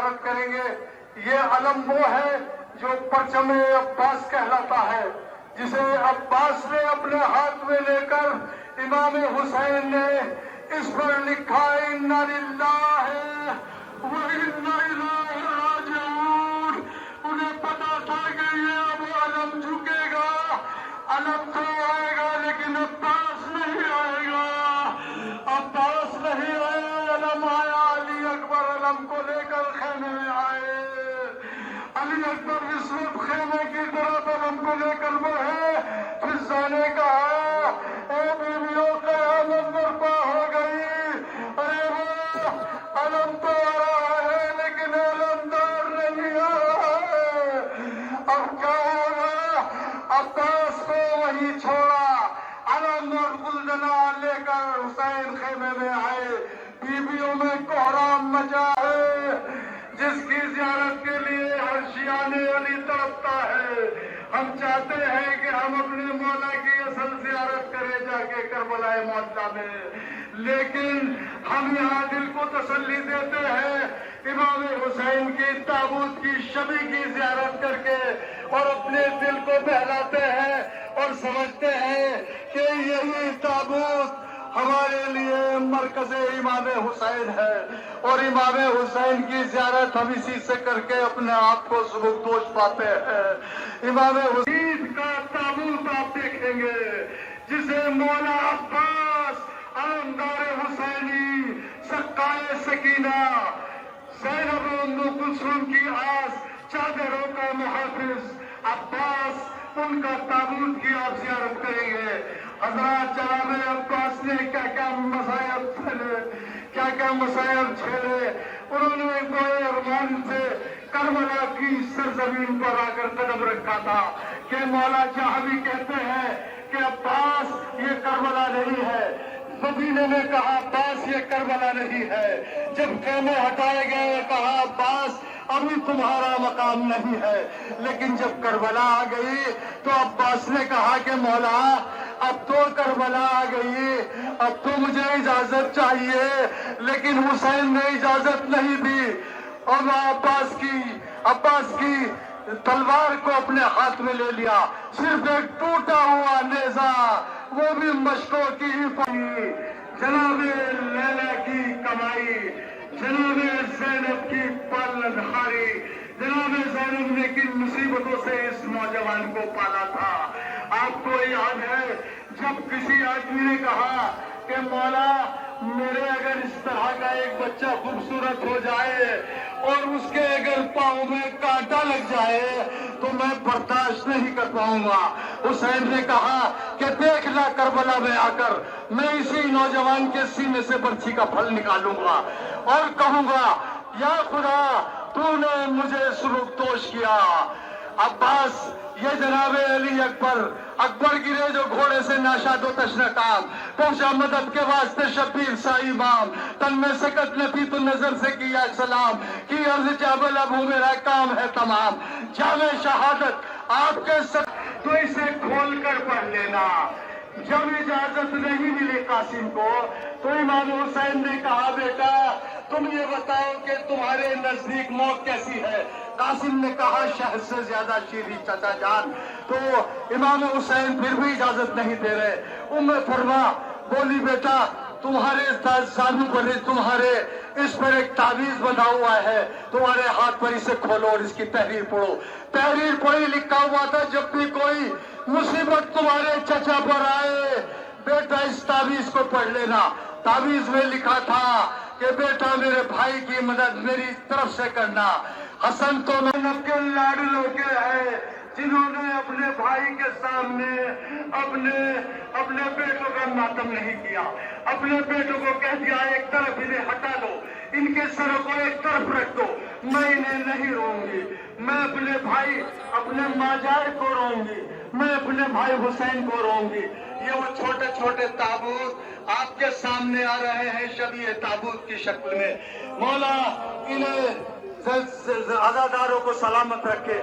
زیارت کریں گے. یہ علم وہ ہے جو پرچم عباس کہلاتا ہے، جسے عباس نے اپنے ہاتھ میں لے کر امام حسین نے اس پر لکھا انا للہ و انا الیہ راجعون. انہیں پتا تھا کہ یہ اب علم جھکے گا، علم تو آئے گا لیکن عباس نہیں آئے گا. عباس نہیں آئے، علم آیا. علی اکبر علم کو لے کر خیمے میں آئے. علی اکبر اس وقت خیمے کی طرف علم کو لے کر بڑھے. فضا نے کہا اے بیویوں قیامت برپا ہو گئی. ارے وہ علم تو آ رہا ہے لیکن علمدار نہیں آ رہا ہے. اب کیا ہوگا؟ عباس کو وہی چھوڑا. علم اور گلدنا لے کر حسین خیمے میں آئے. بیویوں میں کوہرام مچا ہے. جس کی زیارت کے لیے ہر شیعہ علی تڑپتا ہے. ہم چاہتے ہیں کہ ہم اپنے مولا کی اصل زیارت کریں جا کے کربلا معطلہ میں، لیکن ہم یہاں دل کو تسلی دیتے ہیں امام حسین کی تابوت کی شبی کی زیارت کر کے، اور اپنے دل کو بہلاتے ہیں اور سمجھتے ہیں کہ یہی تابوت ہمارے لیے مرکز امام حسین ہے، اور امام حسین کی زیارت ہم اسی سے کر کے اپنے آپ کو سبکدوش پاتے ہیں. امام حسین کا تابوت آپ دیکھیں گے جسے مولا عباس علمدار حسینی سقائے سکینہ زینب ام کلثوم کی آس چادروں کا محافظ عباس، ان کا تابوت کی آپ زیارت کریں گے. حضرات جناب عباس نے کیا کیا مصائب جھیلے. انہوں نے کوئی ارمان سے کربلا کی سرزمین پر آ کر قدم رکھا تھا کہ مولا جہاں بھی کہتے ہیں کہ عباس یہ کربلا نہیں ہے. مدینے نے کہا عباس یہ کربلا نہیں ہے. جب خیمے ہٹائے گئے کہا عباس ابھی تمہارا مقام نہیں ہے. لیکن جب کربلا آ گئی تو عباس نے کہا کہ مولا اب تو کربلا آ گئی، اب تو مجھے اجازت چاہیے. لیکن حسین نے اجازت نہیں دی اور عباس کی تلوار کو اپنے ہاتھ میں لے لیا. صرف ایک ٹوٹا ہوا نیزہ، وہ بھی مشکوں کی ہی پڑی. جناب لیلا کی کمائی، جناب زینب کی پالن ہاری. جناب زینب نے کن مصیبتوں سے اس نوجوان کو پالا تھا. آپ کو یاد ہے جب کسی آدمی نے کہا کہ مولا میرے اگر اس طرح کا ایک بچہ خوبصورت ہو جائے اور اس کے اگر پاؤں میں کانٹا لگ جائے تو میں برداشت نہیں کر پاؤں گا. حسین نے کہا کہ دیکھ لا کربلا میں آ کر میں اسی نوجوان کے سینے سے برچھی کا پھل نکالوں گا اور کہوں گا یا خدا تو نے مجھے سبکدوش کیا. عباس یہ جناب علی اکبر گرے جو گھوڑے سے ناشاد و تشنہ کام پہنچا مدد کے واسطے شبیر سا امام تن میں سکت نفی تو نظر سے کیا سلام کی عرض جابل ابو میرا کام ہے تمام. جامع شہادت آپ کے ساتھ تو اسے کھول کر پڑھ لینا. جب اجازت نہیں ملی قاسم کو تو امام حسین نے کہا بیٹا تم یہ بتاؤ کہ تمہارے نزدیک موت کیسی ہے. قاسم نے کہا شہد سے زیادہ شیریں چچا جان. تو امام حسین پھر بھی اجازت نہیں دے رہے. فرما بولی بیٹا تمہارے زانو پر تمہارے اس پر ایک تعویذ بنا ہوا ہے، تمہارے ہاتھ پر اسے کھولو اور اس کی تحریر پڑھو. تحریر پڑھی لکھا ہوا تھا جب بھی کوئی مصیبت تمہارے چچا پر آئے بیٹا اس تعویذ کو پڑھ لینا. تعویذ میں لکھا تھا کہ بیٹا میرے بھائی کی مدد میری طرف سے کرنا. حسن تو نب کے لاڈلوں کے ہیں جنہوں نے اپنے بھائی کے سامنے اپنے بیٹوں کا ماتم نہیں کیا. اپنے بیٹوں کو کہہ دیا ایک طرف انہیں ہٹا دو، ان کے سروں کو ایک طرف رکھ دو، میں انہیں نہیں روں گی. میں اپنے بھائی اپنے ماجائے کو روں گی، میں اپنے بھائی حسین کو روں گی. یہ وہ چھوٹے چھوٹے تابوت آپ کے سامنے آ رہے ہیں شبیہ تابوت کی شکل میں. مولا انہیں عزاداروں کو سلامت رکھے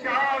4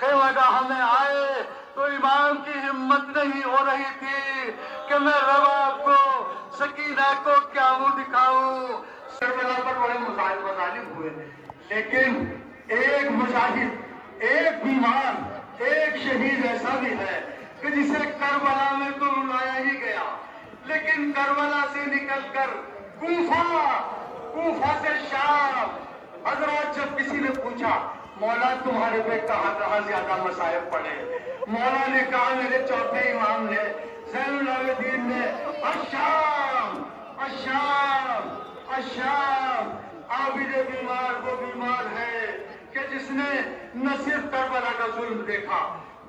خیمہ گاہ میں آئے تو امام کی ہمت نہیں ہو رہی تھی کہ میں رباب کو سکینہ کو کیا منہ دکھاؤں. کربلا پر بڑے مظالم ہوئے، لیکن ایک مجاہد، ایک بیمار، ایک شہید ایسا بھی ہے کہ جسے کربلا میں تو رلایا ہی گیا، لیکن کربلا سے نکل کر کوفہ سے شام. حضرات جب کسی نے پوچھا مولا تمہارے پہ کہاں زیادہ مصائب پڑے، مولا نے کہا میرے چوتھے امام نے زین العابدین نے الشام الشام الشام. عابد بیمار وہ بیمار ہے کہ جس نے نہ صرف کربلا کا ظلم دیکھا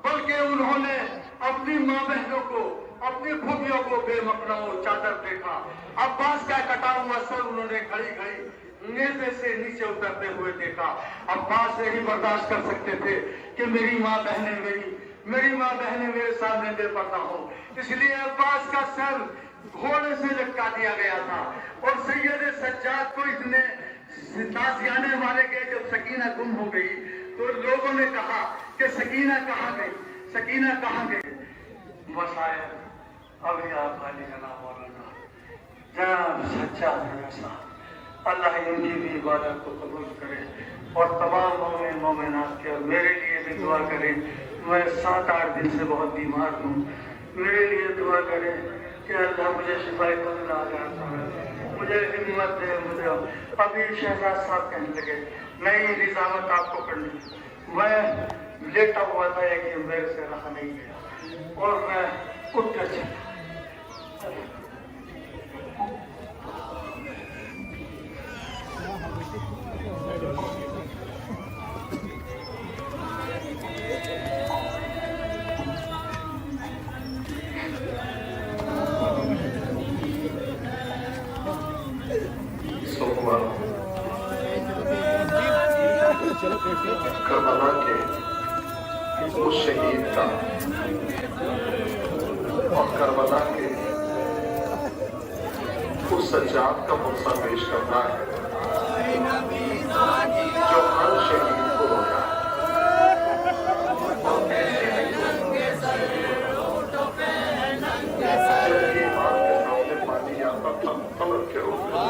بلکہ انہوں نے اپنی ماں بہنوں کو، اپنی پھوپھیوں کو بے مکھنوں چادر دیکھا، عباس کا کٹا ہوا سر انہوں نے گھڑی گھڑی نیزے سے نیچے اترتے ہوئے دیکھا. عباس سے ہی برداشت کر سکتے تھے کہ میری ماں بہنیں میرے سامنے بے پردہ ہوں، اس لیے عباس کا سر گھوڑے سے لٹکا دیا گیا تھا. اور سید سجاد کو اتنے تازیانے مارے گئے. جب سکینہ گم ہو گئی تو لوگوں نے کہا کہ سکینہ کہاں گئی، سکینہ کہاں گئی. بس آئے ابھی آپ علی جناب مولانا جناب سجاد صاحب، اللہ ان کی بھی عبادت کو قبول کرے اور تمام مومن مومنات کے، اور میرے لیے بھی دعا کریں. میں 7-8 دن سے بہت بیمار ہوں، میرے لیے دعا کریں کہ اللہ مجھے شفائے کاملہ عطا کرے، مجھے ہمت دے. مجھے ابھی شہزاد صاحب کہنے لگے نہیں نظامت آپ کو کرنی. میں لیٹا ہوا تھا کہ میرے سے رہا نہیں گیا اور میں اٹھ کر چلا. کربلا کے اس شہید کا اور کربلا کے اس سجاد کا مقصد پیش کرنا ہے جو ہر شہید کو رویا اور ایسے جب یہ ماں کے سامنے پانی آتا تھا تمر کے روتے،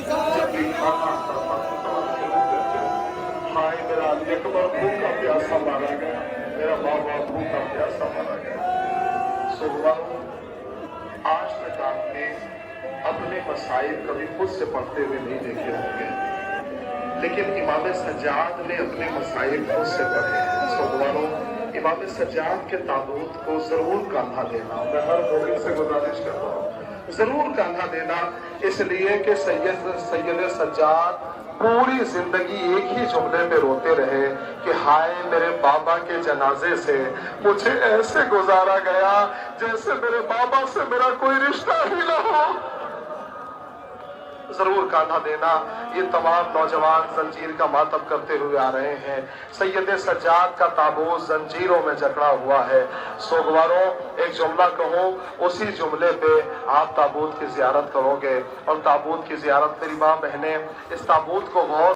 جب بھی کھانا آتا تھا تمر کے روتے تھے. ہائے میرا علی اکبر بھوکا پیاسا مارا گیا، میرا بابا بھوکا پیاسا مارا گیا. آج تک آپ نے اپنے مسائل کبھی خود سے پڑھتے ہوئے نہیں دیکھے ہوں گے، لیکن امام سجاد نے اپنے مسائل خود سے پڑھے ہیں. سوگواروں، امام سجاد کے تابوت کو ضرور کاندھا دینا. میں ہر مومن سے گزارش کرتا ہوں ضرور کاندھا دینا، اس لیے کہ سید سجاد پوری زندگی ایک ہی جملے پہ روتے رہے کہ ہائے میرے بابا کے جنازے سے مجھے ایسے گزارا گیا جیسے میرے بابا سے میرا کوئی رشتہ ہی نہ ہو. ضرور کاندھا دینا. یہ تمام نوجوان زنجیر کا ماتم کرتے ہوئے آ رہے ہیں. سید سجاد کا تابوت زنجیروں میں جکڑا ہوا ہے. سوگواروں، ایک جملہ کہوں، اسی جملے پہ آپ تابوت کی زیارت کرو گے، اور تابوت کی زیارت میری ماں بہنیں اس تابوت کو غور